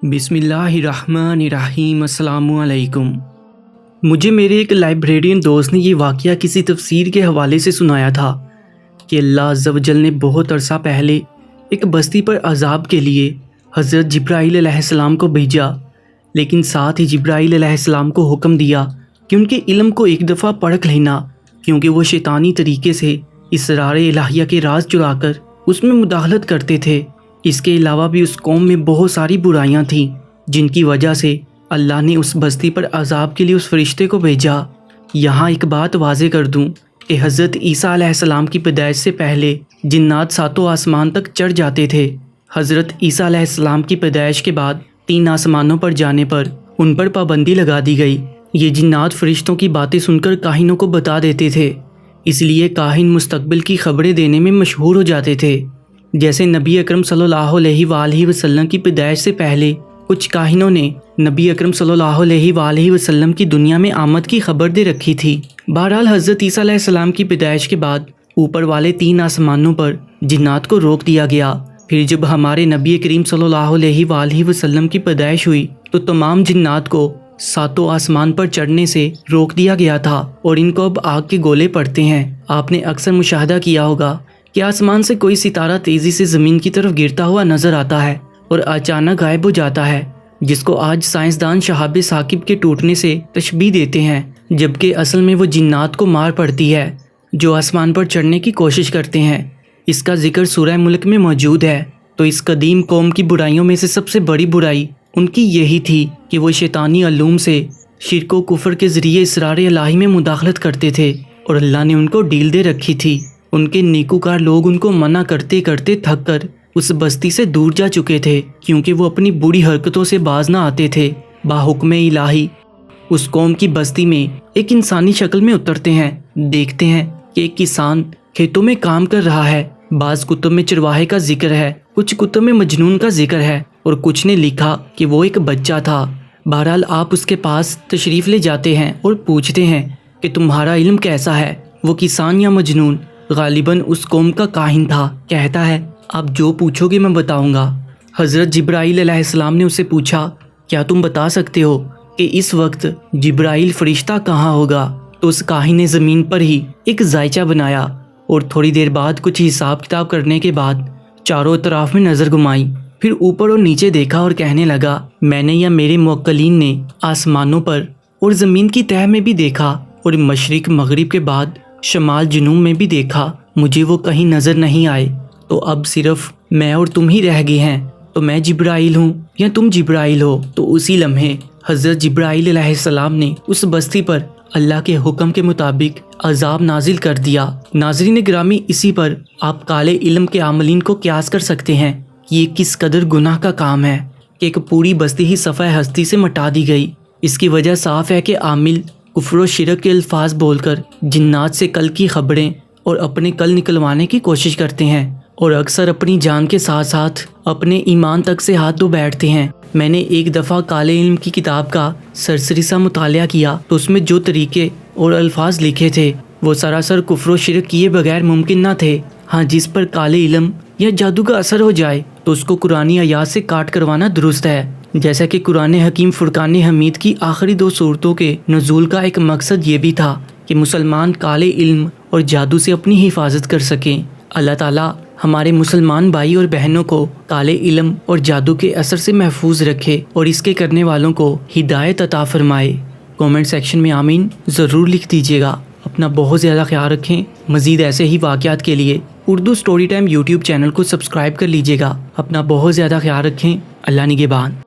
बिस्मिल्लाहिर्रहमानिर्रहीम। अस्सलामु अलैकुम। मुझे मेरे एक लाइब्रेरियन दोस्त ने ये वाक़या किसी तफसीर के हवाले से सुनाया था कि अल्लाह अज़्ज़ व जल ने बहुत अरसा पहले एक बस्ती पर अज़ाब के लिए हज़रत जिब्राईल अलैहिस्सलाम को भेजा, लेकिन साथ ही जिब्राईल अलैहिस्सलाम को हुक्म दिया कि उनके इल्म को एक दफ़ा परख लेना, क्योंकि वो शैतानी तरीके से इसरार इलाहिया के राज चुराकर उसमें मुदाखलत करते थे। इसके अलावा भी उस कौम में बहुत सारी बुराइयां थीं, जिनकी वजह से अल्लाह ने उस बस्ती पर अजाब के लिए उस फरिश्ते को भेजा। यहाँ एक बात वाज़े कर दूं कि हज़रत ईसा अलैहिस्सलाम की पैदाइश से पहले जिन्नात सातों आसमान तक चढ़ जाते थे। हज़रत ईसा अलैहिस्सलाम की पैदाइश के बाद 3 आसमानों पर जाने पर उन पर पाबंदी लगा दी गई। ये जिन्नात फरिश्तों की बातें सुनकर काहिनों को बता देते थे, इसलिए काहिन मुस्तकबिल की खबरें देने में मशहूर हो जाते थे। जैसे नबी अकरम सल्लल्लाहु अलैहि वसल्लम की पैदाइश से पहले कुछ काहिनों ने नबी अकरम सल्लल्लाहु अलैहि वसल्लम की दुनिया में आमद की खबर दे रखी थी। बहरहाल हज़रत ईसा अलैहिस्सलाम की पैदाइश के बाद ऊपर वाले 3 आसमानों पर जिन्नात को रोक दिया गया। फिर जब हमारे नबी करीम सल्लल्लाहु अलैहि वसल्लम की पैदाइश हुई तो तमाम जिन्नात को सातों आसमान पर चढ़ने से रोक दिया गया था और इनको अब आग के गोले पड़ते हैं। आपने अक्सर मुशाहदा किया होगा कि आसमान से कोई सितारा तेज़ी से ज़मीन की तरफ गिरता हुआ नज़र आता है और अचानक गायब हो जाता है, जिसको आज साइंसदान शहाब साकिब के टूटने से तशबीह देते हैं, जबकि असल में वो जिन्नात को मार पड़ती है जो आसमान पर चढ़ने की कोशिश करते हैं। इसका जिक्र सूरह मुल्क में मौजूद है। तो इस कदीम कौम की बुराइयों में से सबसे बड़ी बुराई उनकी यही थी कि वो शैतानी अल्लूम से शिर्क व कुफ्र के ज़रिए इसरार इलाही में मुदाखलत करते थे और अल्लाह ने उनको डील दे रखी थी। उनके नेकूकार लोग उनको मना करते करते थक कर उस बस्ती से दूर जा चुके थे, क्योंकि वो अपनी बुरी हरकतों से बाज ना आते थे। बाहुक्मे इलाही उस कौम की बस्ती में एक इंसानी शक्ल में उतरते हैं। देखते हैं कि एक किसान खेतों में काम कर रहा है। बाज़ कुतुब में चरवाहे का जिक्र है, कुछ कुतुब में मजनून का जिक्र है और कुछ ने लिखा कि वो एक बच्चा था। बहरहाल आप उसके पास तशरीफ़ ले जाते हैं और पूछते हैं कि तुम्हारा इल्म कैसा है। वो किसान या मजनून गालिबन उस कौम का काहिन था। कहता है, आप जो पूछोगे मैं बताऊंगा। हज़रत जिब्राईल अलैहिस्सलाम ने उससे पूछा, क्या तुम बता सकते हो कि इस वक्त जिब्राईल फरिश्ता कहाँ होगा? तो उस काहिन ने ज़मीन पर ही एक जायचा बनाया और थोड़ी देर बाद कुछ हिसाब किताब करने के बाद चारों तरफ में नज़र घुमाई, फिर ऊपर और नीचे देखा और कहने लगा, मैंने या मेरे मुवक्किलीन ने आसमानों पर और ज़मीन की तह में भी देखा और मशरिक मगरिब के बाद शमाल जुनूब में भी देखा, मुझे वो कहीं नज़र नहीं आए। तो अब सिर्फ मैं और तुम ही रह गए हैं। तो मैं जिब्राईल हूँ या तुम जिब्राईल हो? तो उसी लम्हे हज़रत जिब्राईल अलैहिस्सलाम ने उस बस्ती पर अल्लाह के हुक्म के मुताबिक अजाब नाजिल कर दिया। नाज़रीन गिरामी, इसी पर आप काले इल्म के आमलीन को क्यास कर सकते हैं कि ये किस कदर गुनाह का काम है कि एक पूरी बस्ती ही सफ़ा हस्ती से मिटा दी गई। इसकी वजह साफ है कि आमिल कुफ्र व शिरक के अल्फाज बोलकर जिन्नात से कल की खबरें और अपने कल निकलवाने की कोशिश करते हैं और अक्सर अपनी जान के साथ साथ अपने ईमान तक से हाथ धो बैठते हैं। मैंने एक दफ़ा काले इल्म की किताब का सरसरी सा मुतालिया किया तो उसमें जो तरीके और अल्फाज लिखे थे वो सरासर कुफ्र व शिरक किए बगैर मुमकिन न थे। हाँ, जिस पर काले इल्म या जादू का असर हो जाए तो उसको कुरानी आयात से काट करवाना दुरुस्त है। जैसा कि कुरान हकीम फुरकान हमीद की आखिरी 2 सूरतों के नज़ूल का एक मकसद ये भी था कि मुसलमान काले इल्म और जादू से अपनी हिफाजत कर सकें। अल्लाह ताला हमारे मुसलमान भाई और बहनों को काले इल्म और जादू के असर से महफूज रखे और इसके करने वालों को हिदायत अता फरमाए। कमेंट सेक्शन में आमीन ज़रूर लिख दीजिएगा। अपना बहुत ज़्यादा ख्याल रखें। मज़ीद ऐसे ही वाक़यात के लिए Urdu story time YouTube channel को सब्सक्राइब कर लीजिएगा। अपना बहुत ज़्यादा ख्याल रखें। अल्लाह निगहबान।